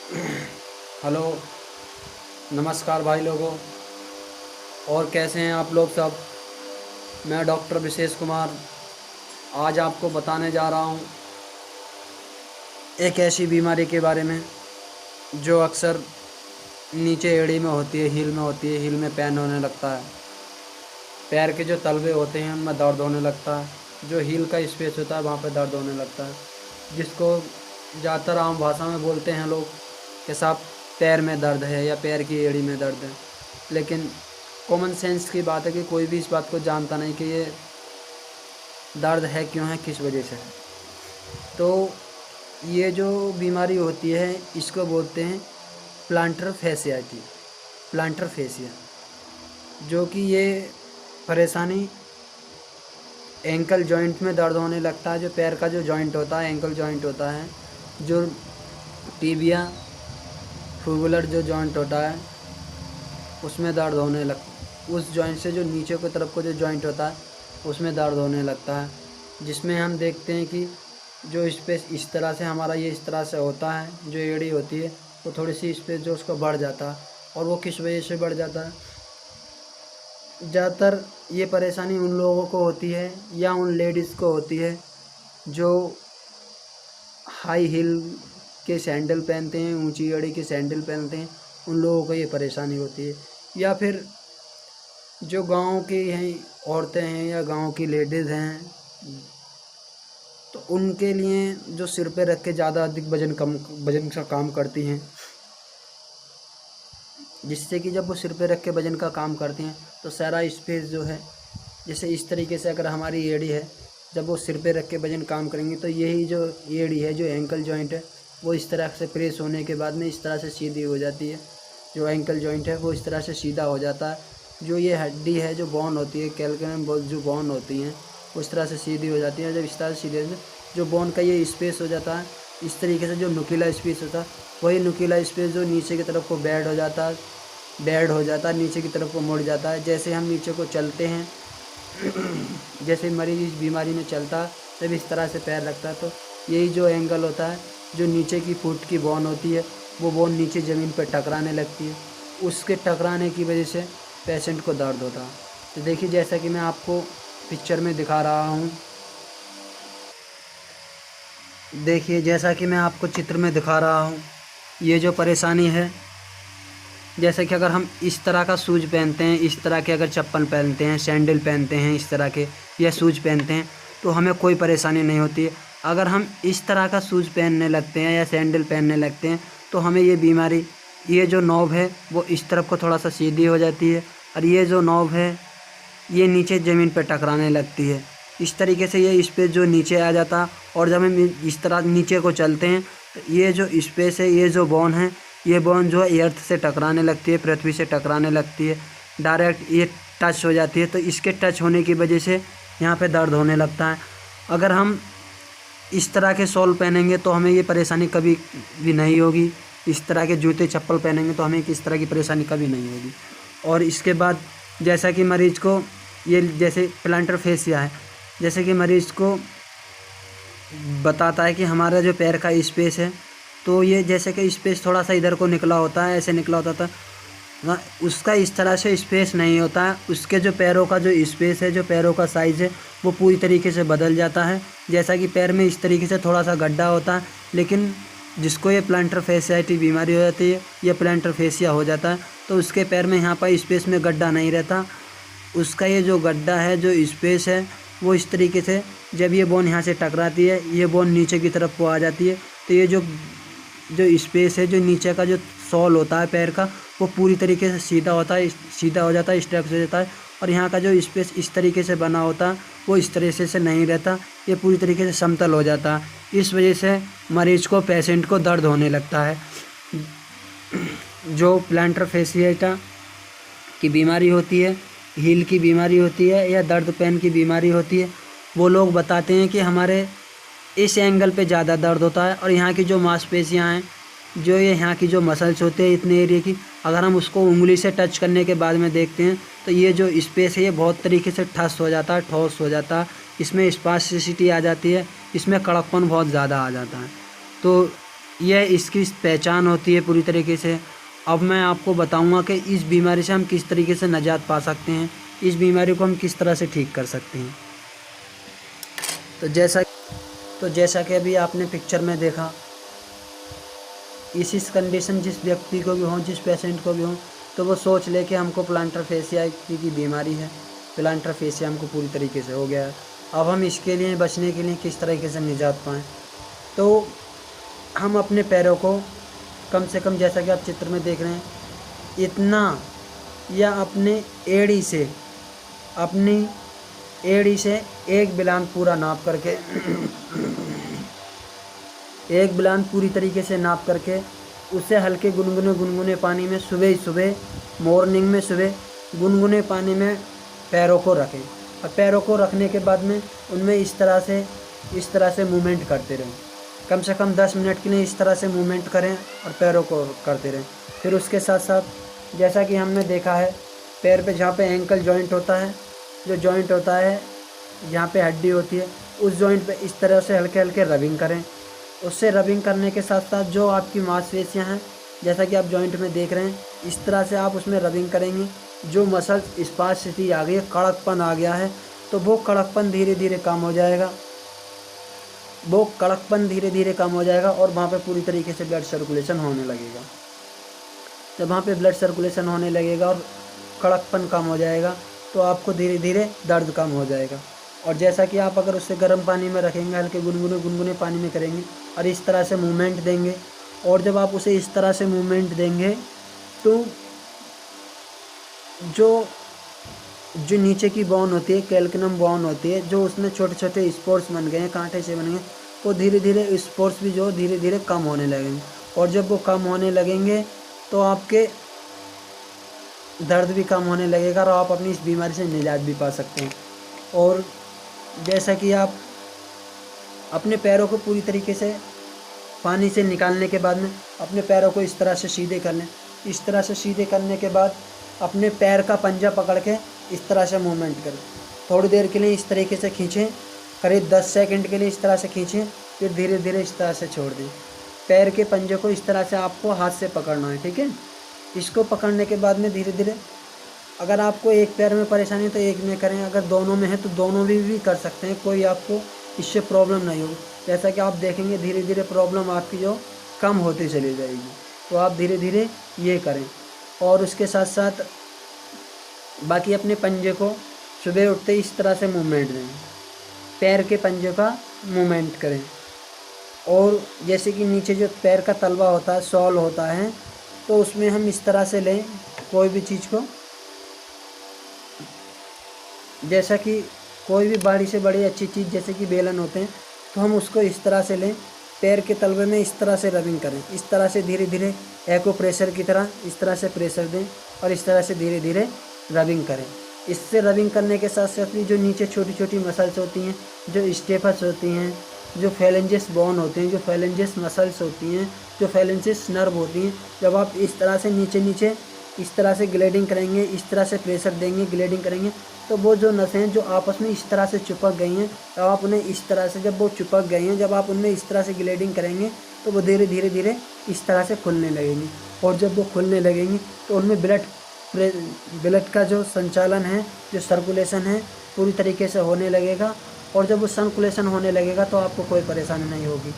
Hello, नमस्कार भाई लोगों। और कैसे हैं आप लोग सब। मैं डॉक्टर विशेष कुमार आज आपको बताने जा रहा हूँ एक ऐसी बीमारी के बारे में जो अक्सर नीचे एड़ी में होती है, हील में होती है। हील में पेन होने लगता है, पैर के जो तलवे होते हैं उनमें दर्द होने लगता है, जो हील का स्पेस होता है वहाँ पे दर्द होने लगता है, जिसको ज़्यादातर आम भाषा में बोलते हैं लोग कि साहब पैर में दर्द है या पैर की एड़ी में दर्द है। लेकिन कॉमन सेंस की बात है कि कोई भी इस बात को जानता नहीं कि ये दर्द है क्यों है, किस वजह से है। तो ये जो बीमारी होती है इसको बोलते हैं प्लांटर फेसियाटी, प्लांटर फेसिया। जो कि ये परेशानी एंकल जॉइंट में दर्द होने लगता है। जो पैर का जो जॉइंट होता है, एंकल जॉइंट होता है, जो टीबिया फिबुलर जो जॉइंट होता है उसमें दर्द होने उस जॉइंट से जो नीचे की तरफ को जो जॉइंट होता है उसमें दर्द होने लगता है। जिसमें हम देखते हैं कि जो स्पेस इस तरह से हमारा ये इस तरह से होता है, जो एड़ी होती है वो थोड़ी सी स्पेस जो उसको बढ़ जाता है। और वो किस वजह से बढ़ जाता है, ज़्यादातर ये परेशानी उन लोगों को होती है या उन लेडीज़ को होती है जो हाई हील के सैंडल पहनते हैं, ऊंची एड़ी के सैंडल पहनते हैं, उन लोगों को ये परेशानी होती है। या फिर जो गांव की हैं औरतें हैं या गांव की लेडीज़ हैं, तो उनके लिए जो सिर पे रख के ज़्यादा अधिक वजन का काम करती हैं, जिससे कि जब वो सिर पे रख के वजन का काम करती हैं तो सारा स्पेस जो है, जैसे इस तरीके से अगर हमारी एड़ी है, जब वो सिर पे रख के वजन काम करेंगी तो यही जो एड़ी है, जो एंकल जॉइंट है, वो इस तरह से प्रेस होने के बाद में इस तरह से सीधी हो जाती है। जो एंकल जॉइंट है वो इस तरह से सीधा हो जाता है। जो ये हड्डी है, जो बोन होती है, कैल्शियम जो बोन होती हैं, उस तरह से सीधी हो जाती है। जब इस तरह से सीधे जो बोन का ये स्पेस हो जाता है, इस तरीके से जो नुकीला स्पेस होता है, वही नुकीला स्पेस जो नीचे की तरफ को बेड हो जाता है, नीचे की तरफ को मुड़ जाता है। जैसे हम नीचे को चलते हैं, जैसे मरीज इस बीमारी में चलता है तब इस तरह से पैर रखता है, तो यही जो एंगल होता है, जो नीचे की फुट की बोन होती है, वो बोन नीचे ज़मीन पर टकराने लगती है। उसके टकराने की वजह से पेशेंट को दर्द होता है। तो देखिए, जैसा कि मैं आपको पिक्चर में दिखा रहा हूँ, देखिए जैसा कि मैं आपको चित्र में दिखा रहा हूँ, ये जो परेशानी है, जैसे कि अगर हम इस तरह का शूज पहनते हैं, इस तरह के अगर चप्पल पहनते हैं, सैंडल पहनते हैं, इस तरह के या शूज पहनते हैं तो हमें कोई परेशानी नहीं होती है। अगर हम इस तरह का शूज पहनने लगते हैं या सैंडल पहनने लगते हैं तो हमें ये बीमारी, ये जो नॉब है वो इस तरफ को थोड़ा सा सीधी हो जाती है और ये जो नॉब है ये नीचे ज़मीन पर टकराने लगती है। इस तरीके से ये स्पेस जो नीचे आ जाता, और जब हम इस तरह नीचे को चलते हैं तो ये जो स्पेस है, ये जो बोन है, ये बोन जो है अर्थ से टकराने लगती है, पृथ्वी से टकराने लगती है, डायरेक्ट ये टच हो जाती है। तो इसके टच होने की वजह से यहाँ पे दर्द होने लगता है। अगर हम इस तरह के सॉल पहनेंगे तो हमें ये परेशानी कभी भी नहीं होगी। इस तरह के जूते चप्पल पहनेंगे तो हमें किस तरह की परेशानी कभी नहीं होगी। और इसके बाद जैसा कि मरीज़ को ये जैसे प्लांटर फेसिया है, जैसे कि मरीज़ को बताता है कि हमारा जो पैर का स्पेस है, तो ये जैसे कि स्पेस थोड़ा सा इधर को निकला होता है, ऐसे निकला होता था ना, उसका इस तरह से स्पेस नहीं होता है। उसके जो पैरों का जो स्पेस है, जो पैरों का साइज़ है, वो पूरी तरीके से बदल जाता है। जैसा कि पैर में इस तरीके से थोड़ा सा गड्ढा होता है, लेकिन जिसको ये प्लांटर फेसियाटी बीमारी हो जाती है, ये प्लांटर फेसिया हो जाता है, तो उसके पैर में यहाँ पर स्पेस में गड्ढा नहीं रहता। उसका ये जो गड्ढा है, जो स्पेस है, वो इस तरीके से जब ये बोन यहाँ से टकराती है, ये बोन नीचे की तरफ को आ जाती है, तो ये जो स्पेस है, जो नीचे का जो सॉल होता है पैर का, वो पूरी तरीके से सीधा होता है, सीधा हो जाता है, स्ट्रेच हो जाता है। और यहाँ का जो स्पेस इस तरीके से बना होता है वो इस तरीके से नहीं रहता, ये पूरी तरीके से समतल हो जाता है। इस वजह से मरीज को, पेशेंट को दर्द होने लगता है। जो प्लांटर फेसिएटा की बीमारी होती है, हील की बीमारी होती है या दर्द पैन की बीमारी होती है, वो लोग बताते हैं कि हमारे इस एंगल पे ज़्यादा दर्द होता है। और यहाँ की जो मांसपेशियाँ हैं, जो ये यहाँ की जो मसल्स होते हैं इतने एरिया की, अगर हम उसको उंगली से टच करने के बाद में देखते हैं तो ये जो स्पेस है ये बहुत तरीके से ठस हो जाता है, ठोस हो जाता है, इसमें स्पास्टिसिटी आ जाती है, इसमें कड़कपन बहुत ज़्यादा आ जाता है। तो यह इसकी पहचान होती है पूरी तरीके से। अब मैं आपको बताऊंगा कि इस बीमारी से हम किस तरीके से निजात पा सकते हैं, इस बीमारी को हम किस तरह से ठीक कर सकते हैं। तो जैसा कि अभी आपने पिक्चर में देखा, इस कंडीशन जिस व्यक्ति को भी हो, जिस पेशेंट को भी हो, तो वो सोच ले कि हमको प्लांटर फेसिया की बीमारी है, प्लांटर फेसिया हमको पूरी तरीके से हो गया है। अब हम इसके लिए बचने के लिए किस तरीके से निजात पाएँ। तो हम अपने पैरों को कम से कम, जैसा कि आप चित्र में देख रहे हैं, इतना, या अपनी एड़ी से एक बिलान पूरा नाप करके एक बिलान पूरी तरीके से नाप करके उसे हल्के गुनगुने पानी में सुबह मॉर्निंग में सुबह गुनगुने पानी में पैरों को रखें। और पैरों को रखने के बाद में उनमें इस तरह से मूवमेंट करते रहें। कम से कम 10 मिनट के लिए इस तरह से मूवमेंट करें और पैरों को करते रहें। फिर उसके साथ साथ जैसा कि हमने देखा है, पैर पे जहाँ पे एंकल जॉइंट होता है, जो जॉइंट होता है जहाँ पे हड्डी होती है, उस जॉइंट पे इस तरह से हल्के हल्के रबिंग करें। उससे रबिंग करने के साथ साथ जो आपकी मांसपेशियाँ हैं, जैसा कि आप जॉइंट में देख रहे हैं, इस तरह से आप उसमें रबिंग करेंगे। जो मसल्स स्पास्टिसिटी आ गई है, कड़कपन आ गया है, तो वो कड़कपन धीरे धीरे कम हो जाएगा, और वहाँ पे पूरी तरीके से ब्लड सर्कुलेशन होने लगेगा। जब वहाँ पे ब्लड सर्कुलेशन होने लगेगा और कड़कपन कम हो जाएगा, तो आपको धीरे धीरे दर्द कम हो जाएगा। और जैसा कि आप अगर उससे गर्म पानी में रखेंगे, हल्के गुनगुने पानी में करेंगे और इस तरह से मूवमेंट देंगे, और जब आप उसे इस तरह से मूवमेंट देंगे, तो जो नीचे की बोन होती है, कैल्किनम बोन होती है, जो उसमें छोटे छोटे स्पोर्स बन गए हैं, कांटे से बन गए, वो धीरे धीरे स्पोर्स भी जो धीरे धीरे कम होने लगेंगे। और जब वो कम होने लगेंगे तो आपके दर्द भी कम होने लगेगा और आप अपनी इस बीमारी से निजात भी पा सकते हैं। और जैसा कि आप अपने पैरों को पूरी तरीके से पानी से निकालने के बाद में अपने पैरों को इस तरह से सीधे कर लें। इस तरह से सीधे करने के बाद अपने पैर का पंजा पकड़ के इस तरह से मूवमेंट करें। थोड़ी देर के लिए इस तरीके से खींचें, करीब 10 सेकंड के लिए इस तरह से खींचें, फिर धीरे धीरे इस तरह से छोड़ दें। पैर के पंजे को इस तरह से आपको हाथ से पकड़ना है, ठीक है। इसको पकड़ने के बाद में धीरे धीरे, अगर आपको एक पैर में परेशानी है तो एक में करें, अगर दोनों में है तो दोनों में भी कर सकते हैं, कोई आपको इससे प्रॉब्लम नहीं होगी। जैसा कि आप देखेंगे धीरे धीरे प्रॉब्लम आपकी जो कम होती चली जाएगी। तो आप धीरे धीरे ये करें। और उसके साथ साथ बाकी अपने पंजे को सुबह उठते इस तरह से मूवमेंट दें, पैर के पंजे का मूवमेंट करें। और जैसे कि नीचे जो पैर का तलवा होता है, सॉल होता है, तो उसमें हम इस तरह से लें कोई भी चीज़ को, जैसा कि कोई भी बड़ी से बड़ी अच्छी चीज़ जैसे कि बेलन होते हैं, तो हम उसको इस तरह से लें, पैर के तलवे में इस तरह से रबिंग करें। इस तरह से धीरे धीरे एको प्रेशर की तरह इस तरह से प्रेशर दें और इस तरह से धीरे धीरे रबिंग करें। इससे रबिंग करने के साथ साथ भी जो नीचे छोटी छोटी मसल्स होती हैं, जो स्टेपस होती हैं, जो फेलेंजेस बोन होते हैं, जो फेलेंजेस मसल्स होती हैं, जो फेलेंजेस नर्व होती हैं, जब आप इस तरह से नीचे इस तरह से ग्लेडिंग करेंगे, इस तरह से प्रेशर देंगे, ग्लेडिंग करेंगे, तो वो जो नसें जो आपस में इस तरह से चिपक गई हैं, तब आप उन्हें इस तरह से, जब वो चिपक गई हैं, जब आप उनमें इस तरह से ग्लेडिंग करेंगे, तो वो धीरे धीरे इस तरह से खुलने लगेंगी। और जब वो खुलने लगेंगी तो उनमें ब्लड का जो संचालन है, जो सर्कुलेशन है, पूरी तरीके से होने लगेगा। और जब वो सर्कुलेशन होने लगेगा तो आपको कोई परेशानी नहीं होगी।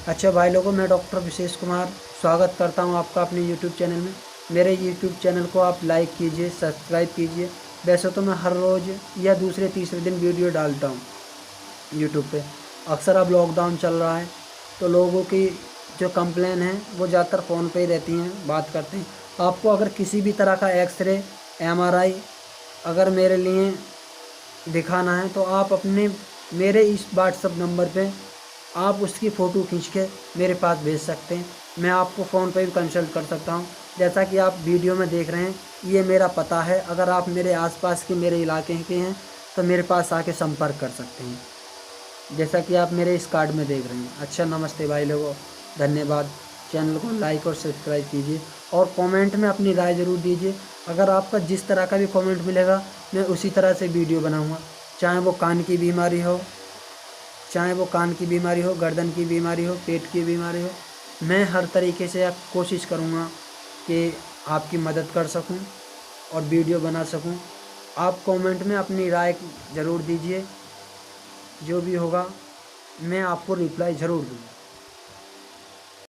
अच्छा भाई लोगों, मैं डॉक्टर विशेष कुमार स्वागत करता हूं आपका अपने यूट्यूब चैनल में। मेरे यूट्यूब चैनल को आप लाइक कीजिए, सब्सक्राइब कीजिए। वैसे तो मैं हर रोज़ या दूसरे तीसरे दिन वीडियो डालता हूँ यूट्यूब पे। अक्सर अब लॉकडाउन चल रहा है तो लोगों की जो कंप्लेन है वो ज़्यादातर फ़ोन पे ही रहती हैं, बात करते हैं। आपको अगर किसी भी तरह का एक्सरे, MRI अगर मेरे लिए दिखाना है तो आप अपने मेरे इस व्हाट्सएप नंबर पे आप उसकी फ़ोटो खींच के मेरे पास भेज सकते हैं। मैं आपको फ़ोन पे भी कंसल्ट कर सकता हूँ। जैसा कि आप वीडियो में देख रहे हैं, ये मेरा पता है। अगर आप मेरे आसपास के, मेरे इलाके के हैं तो मेरे पास आके संपर्क कर सकते हैं, जैसा कि आप मेरे इस कार्ड में देख रहे हैं। अच्छा, नमस्ते भाई लोगों, धन्यवाद। चैनल को लाइक और सब्सक्राइब कीजिए और कमेंट में अपनी राय ज़रूर दीजिए। अगर आपका जिस तरह का भी कमेंट मिलेगा मैं उसी तरह से वीडियो बनाऊँगा। चाहे वो कान की बीमारी हो, गर्दन की बीमारी हो, पेट की बीमारी हो, मैं हर तरीके से कोशिश करूँगा कि आपकी मदद कर सकूँ और वीडियो बना सकूँ। आप कमेंट में अपनी राय ज़रूर दीजिए, जो भी होगा मैं आपको रिप्लाई ज़रूर दूँगा।